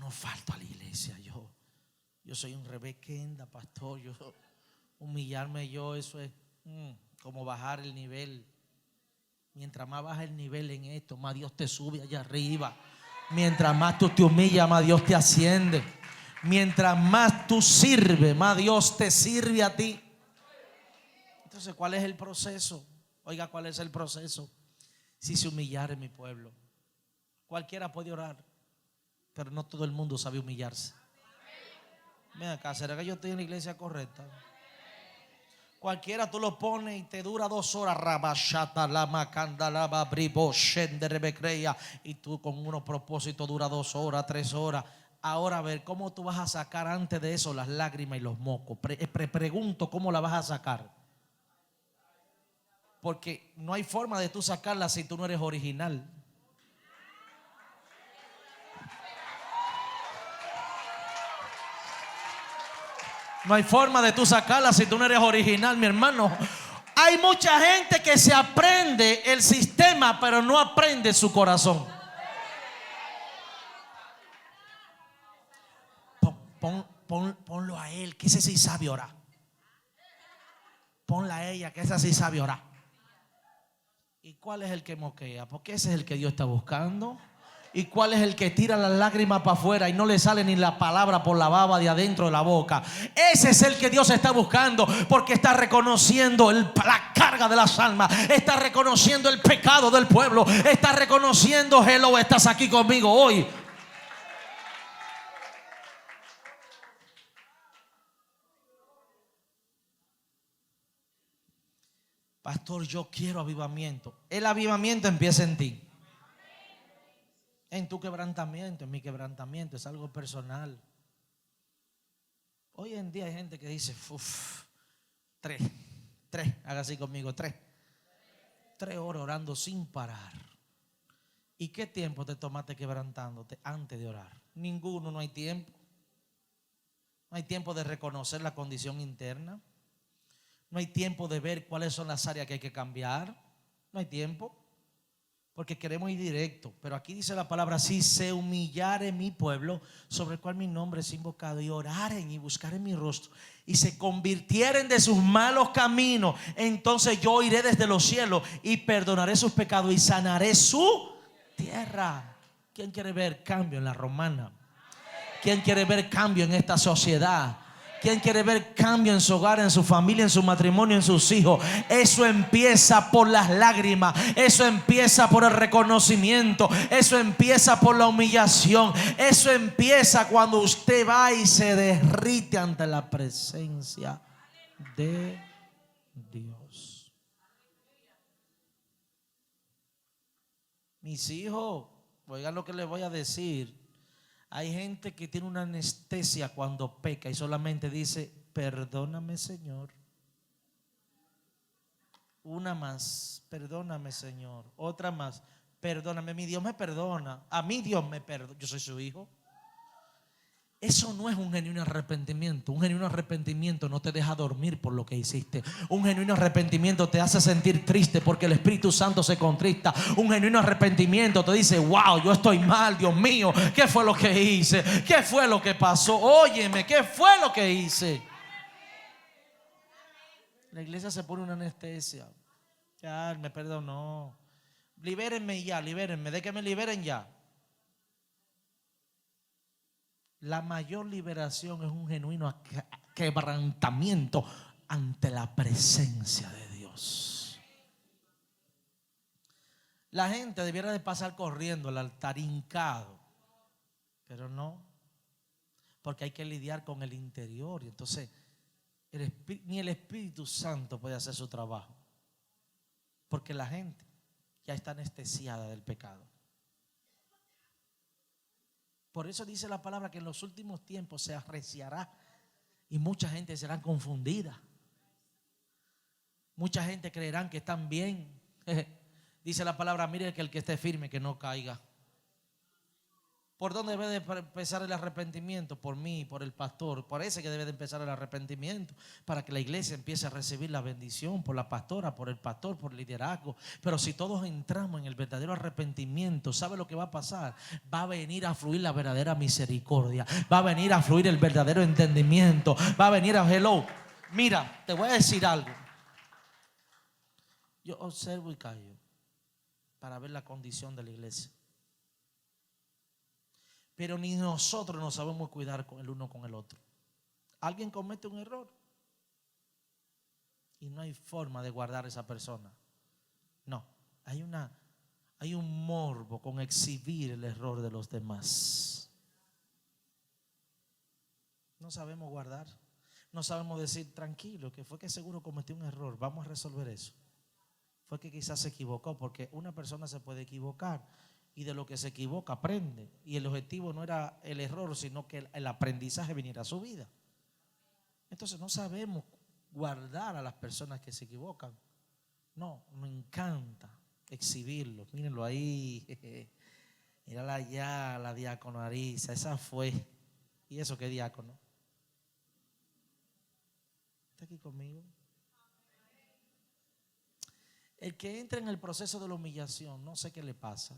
no falto a la iglesia. Yo soy un rebequenda, pastor. Humillarme yo, eso es como bajar el nivel. Mientras más baja el nivel en esto, más Dios te sube allá arriba. Mientras más tú te humillas, más Dios te asciende. Mientras más tú sirves, más Dios te sirve a ti. Entonces, ¿cuál es el proceso? Oiga, ¿cuál es el proceso? Si se humillare mi pueblo. Cualquiera puede orar, pero no todo el mundo sabe humillarse. Ven acá, ¿será que yo estoy en la iglesia correcta? Cualquiera tú lo pones y te dura 2 horas. Y tú con unos propósitos dura 2 horas, 3 horas. Ahora a ver, ¿cómo tú vas a sacar antes de eso las lágrimas y los mocos? Pregunto, ¿cómo la vas a sacar? Porque no hay forma de tú sacarla si tú no eres original. No hay forma de tú sacarla si tú no eres original, mi hermano. Hay mucha gente que se aprende el sistema, pero no aprende su corazón. Ponlo a él, que ese sí sabe orar. Ponla a ella, que esa sí sabe orar. ¿Y cuál es el que moquea? Porque ese es el que Dios está buscando. ¿Y cuál es el que tira las lágrimas para afuera y no le sale ni la palabra por la baba de adentro de la boca? Ese es el que Dios está buscando, porque está reconociendo la carga de las almas, está reconociendo el pecado del pueblo, está reconociendo, hello, estás aquí conmigo hoy. Pastor, yo quiero avivamiento. El avivamiento empieza en ti. En tu quebrantamiento, en mi quebrantamiento, es algo personal. Hoy en día hay gente que dice, tres, haga así conmigo, 3 horas orando sin parar. ¿Y qué tiempo te tomaste quebrantándote antes de orar? Ninguno, no hay tiempo. No hay tiempo de reconocer la condición interna. No hay tiempo de ver cuáles son las áreas que hay que cambiar. No hay tiempo. Porque queremos ir directo. Pero aquí dice la palabra: si se humillare mi pueblo, sobre el cual mi nombre es invocado, y oraren y buscaren mi rostro, y se convirtieren de sus malos caminos, entonces yo iré desde los cielos y perdonaré sus pecados y sanaré su tierra. ¿Quién quiere ver cambio en la romana? ¿Quién quiere ver cambio en esta sociedad? ¿Quién quiere ver cambio en su hogar, en su familia, en su matrimonio, en sus hijos? Eso empieza por las lágrimas. Eso empieza por el reconocimiento. Eso empieza por la humillación. Eso empieza cuando usted va y se derrite ante la presencia de Dios. Mis hijos, oigan lo que les voy a decir. Hay gente que tiene una anestesia cuando peca y solamente dice: perdóname, Señor. Una más: perdóname, Señor. Otra más: perdóname. Mi Dios me perdona. A mí Dios me perdona. Yo soy su hijo. Eso no es un genuino arrepentimiento. Un genuino arrepentimiento no te deja dormir por lo que hiciste. Un genuino arrepentimiento te hace sentir triste porque el Espíritu Santo se contrista. Un genuino arrepentimiento te dice: wow, yo estoy mal, Dios mío, ¿qué fue lo que hice? ¿Qué fue lo que pasó? Óyeme, ¿qué fue lo que hice? La iglesia se pone una anestesia. Ya, me perdonó. Libérenme ya, libérenme. De que me liberen ya. La mayor liberación es un genuino quebrantamiento ante la presencia de Dios. La gente debiera de pasar corriendo al altar hincado, pero no, porque hay que lidiar con el interior. Y entonces ni el Espíritu Santo puede hacer su trabajo, porque la gente ya está anestesiada del pecado. Por eso dice la palabra que en los últimos tiempos se arreciará y mucha gente será confundida. Mucha gente creerán que están bien. Dice la palabra, mire que el que esté firme que no caiga. ¿Por dónde debe de empezar el arrepentimiento? Por mí, por el pastor. Por ese que debe de empezar el arrepentimiento, para que la iglesia empiece a recibir la bendición, por la pastora, por el pastor, por el liderazgo. Pero si todos entramos en el verdadero arrepentimiento, ¿sabe lo que va a pasar? Va a venir a fluir la verdadera misericordia, va a venir a fluir el verdadero entendimiento, va a venir a hello. Mira, te voy a decir algo. Yo observo y callo para ver la condición de la iglesia. Pero ni nosotros nos sabemos cuidar con el uno con el otro. Alguien comete un error y no hay forma de guardar a esa persona. No, hay un morbo con exhibir el error de los demás. No sabemos guardar. No sabemos decir tranquilo, que fue que seguro cometió un error, vamos a resolver eso. Fue que quizás se equivocó, porque una persona se puede equivocar. Y de lo que se equivoca aprende. Y el objetivo no era el error, sino que el aprendizaje viniera a su vida. Entonces no sabemos guardar a las personas que se equivocan. No, me encanta exhibirlo. Mírenlo ahí. Mírala allá, la diácono Arisa. Esa fue. ¿Y eso qué diácono? ¿Está aquí conmigo? El que entra en el proceso de la humillación, no sé qué le pasa.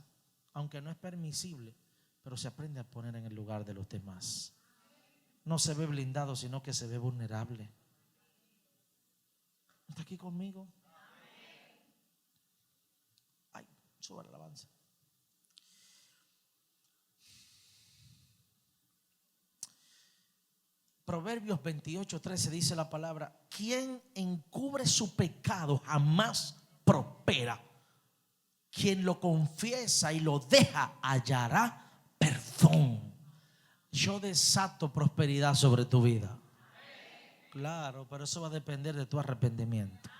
Aunque no es permisible, pero se aprende a poner en el lugar de los demás. No se ve blindado, sino que se ve vulnerable. ¿Está aquí conmigo? Ay, suba la alabanza. Proverbios 28:13 dice la palabra: quien encubre su pecado jamás prospera. Quien lo confiesa y lo deja hallará perdón. Yo desato prosperidad sobre tu vida. Claro, pero eso va a depender de tu arrepentimiento.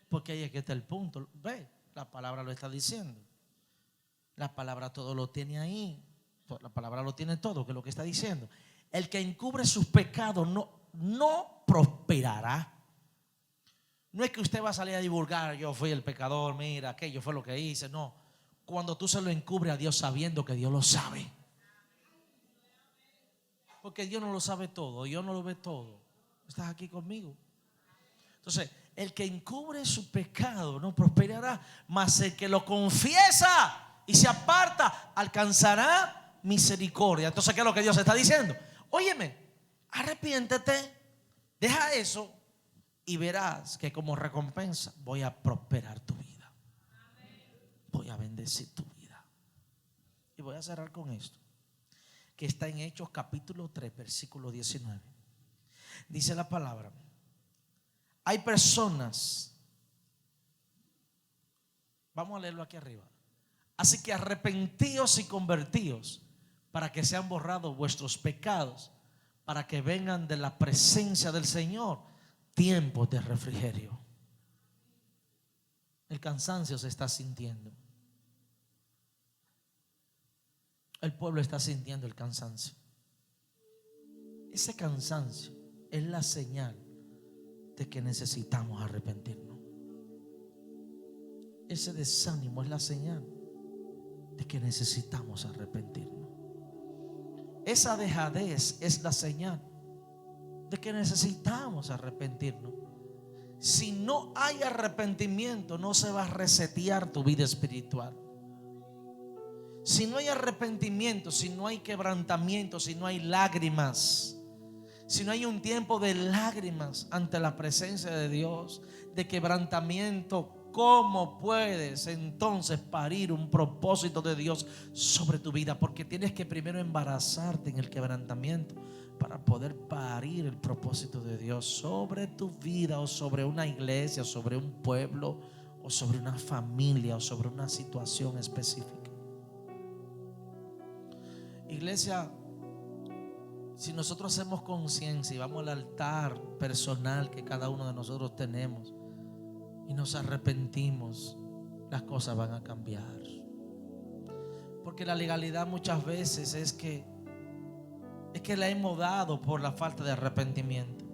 Porque ahí es que está el punto. Ve, la palabra lo está diciendo. La palabra todo lo tiene ahí. La palabra lo tiene todo, que es lo que está diciendo. El que encubre sus pecados no prosperará. No es que usted va a salir a divulgar, yo fui el pecador, mira, aquello fue lo que hice. No, cuando tú se lo encubres a Dios sabiendo que Dios lo sabe. Porque Dios no lo sabe todo, Dios no lo ve todo. ¿Estás aquí conmigo? Entonces, el que encubre su pecado no prosperará, mas el que lo confiesa y se aparta alcanzará misericordia. Entonces, ¿qué es lo que Dios está diciendo? Óyeme, arrepiéntete, deja eso. Y verás que como recompensa voy a prosperar tu vida. Voy a bendecir tu vida. Y voy a cerrar con esto, que está en Hechos capítulo 3, versículo 19. Dice la palabra: hay personas, vamos a leerlo aquí arriba. Así que arrepentíos y convertíos, para que sean borrados vuestros pecados, para que vengan de la presencia del Señor tiempos de refrigerio. El cansancio se está sintiendo. El pueblo está sintiendo el cansancio. Ese cansancio es la señal de que necesitamos arrepentirnos. Ese desánimo es la señal de que necesitamos arrepentirnos. Esa dejadez es la señal de que necesitamos arrepentirnos. Si no hay arrepentimiento, no se va a resetear tu vida espiritual. Si no hay arrepentimiento, si no hay quebrantamiento, si no hay lágrimas, si no hay un tiempo de lágrimas ante la presencia de Dios, de quebrantamiento, ¿cómo puedes entonces parir un propósito de Dios sobre tu vida? Porque tienes que primero embarazarte en el quebrantamiento para poder parir el propósito de Dios sobre tu vida, o sobre una iglesia, o sobre un pueblo, o sobre una familia, o sobre una situación específica. Iglesia, si nosotros hacemos conciencia y vamos al altar personal que cada uno de nosotros tenemos y nos arrepentimos, las cosas van a cambiar. Porque la legalidad muchas veces es que la hemos dado por la falta de arrepentimiento.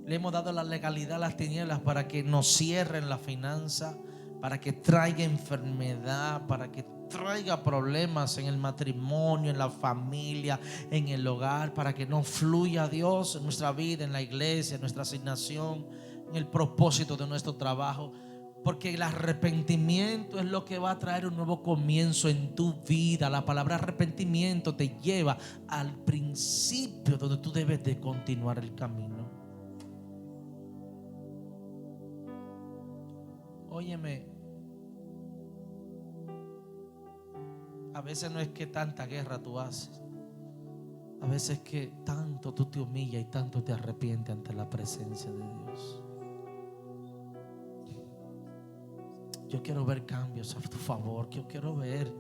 Le hemos dado la legalidad a las tinieblas para que nos cierren la finanza, para que traiga enfermedad, para que traiga problemas en el matrimonio, en la familia, en el hogar, para que no fluya Dios en nuestra vida, en la iglesia, en nuestra asignación, en el propósito de nuestro trabajo. Porque el arrepentimiento es lo que va a traer un nuevo comienzo en tu vida. La palabra arrepentimiento te lleva al principio donde tú debes de continuar el camino. Óyeme, a veces no es que tanta guerra tú haces, a veces es que tanto tú te humillas y tanto te arrepientes ante la presencia de Dios. Yo quiero ver cambios a tu favor. Yo quiero ver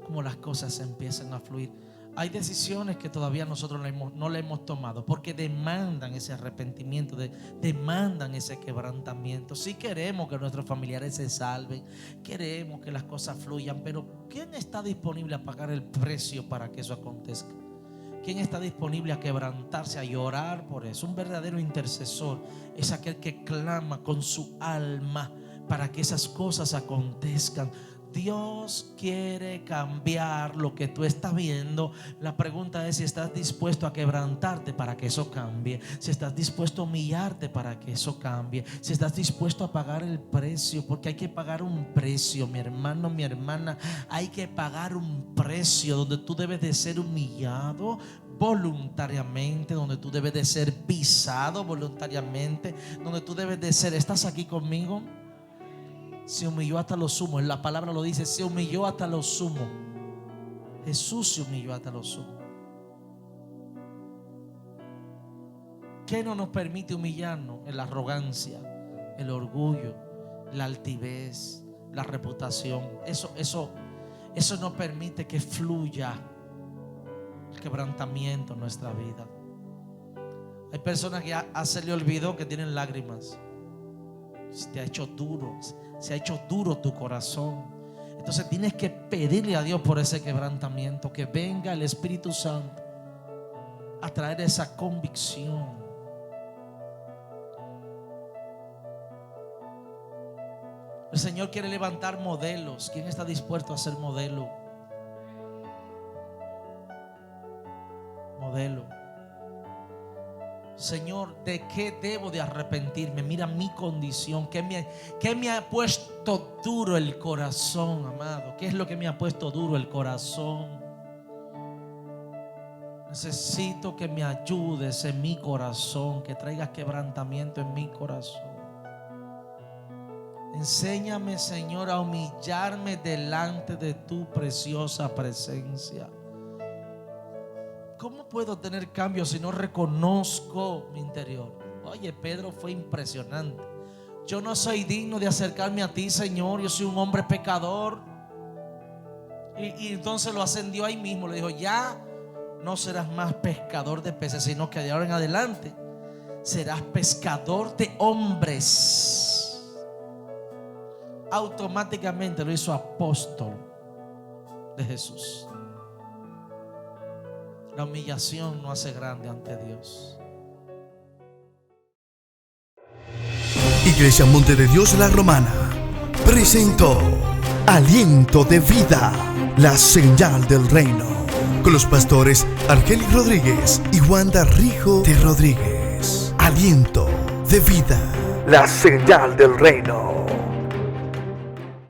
cómo las cosas empiezan a fluir. Hay decisiones que todavía nosotros no le hemos tomado porque demandan ese arrepentimiento, demandan ese quebrantamiento. Sí queremos que nuestros familiares se salven, queremos que las cosas fluyan, pero ¿quién está disponible a pagar el precio para que eso acontezca? ¿Quién está disponible a quebrantarse, a llorar por eso? Un verdadero intercesor es aquel que clama con su alma para que esas cosas acontezcan. Dios quiere cambiar lo que tú estás viendo. La pregunta es si estás dispuesto a quebrantarte para que eso cambie, si estás dispuesto a humillarte para que eso cambie, si estás dispuesto a pagar el precio, porque hay que pagar un precio, mi hermano, mi hermana. Hay que pagar un precio donde tú debes de ser humillado voluntariamente, donde tú debes de ser pisado voluntariamente, donde tú debes de ser. ¿Estás aquí conmigo? Se humilló hasta lo sumo. La palabra lo dice, se humilló hasta lo sumo. Jesús se humilló hasta lo sumo. ¿Qué no nos permite humillarnos? La arrogancia, el orgullo, la altivez, la reputación. Eso no permite que fluya el quebrantamiento en nuestra vida. Hay personas que se le olvidó que tienen lágrimas. Se te ha hecho duro, se ha hecho duro tu corazón. Entonces tienes que pedirle a Dios por ese quebrantamiento, que venga el Espíritu Santo a traer esa convicción. El Señor quiere levantar modelos. ¿Quién está dispuesto a ser modelo? Modelo. Señor, ¿de qué debo de arrepentirme? Mira mi condición. ¿Qué me ha puesto duro el corazón, amado? ¿Qué es lo que me ha puesto duro el corazón? Necesito que me ayudes en mi corazón, que traigas quebrantamiento en mi corazón. Enséñame, Señor, a humillarme delante de tu preciosa presencia. ¿Cómo puedo tener cambio si no reconozco mi interior? Oye, Pedro fue impresionante. Yo no soy digno de acercarme a ti, Señor. Yo soy un hombre pecador. Y entonces lo ascendió ahí mismo. Le dijo, ya no serás más pescador de peces, sino que de ahora en adelante serás pescador de hombres. Automáticamente lo hizo apóstol de Jesús. La humillación no hace grande ante Dios. Iglesia Monte de Dios La Romana presentó Aliento de Vida, la señal del reino, con los pastores Argelis Rodríguez y Wanda Rijo de Rodríguez. Aliento de Vida, la señal del reino.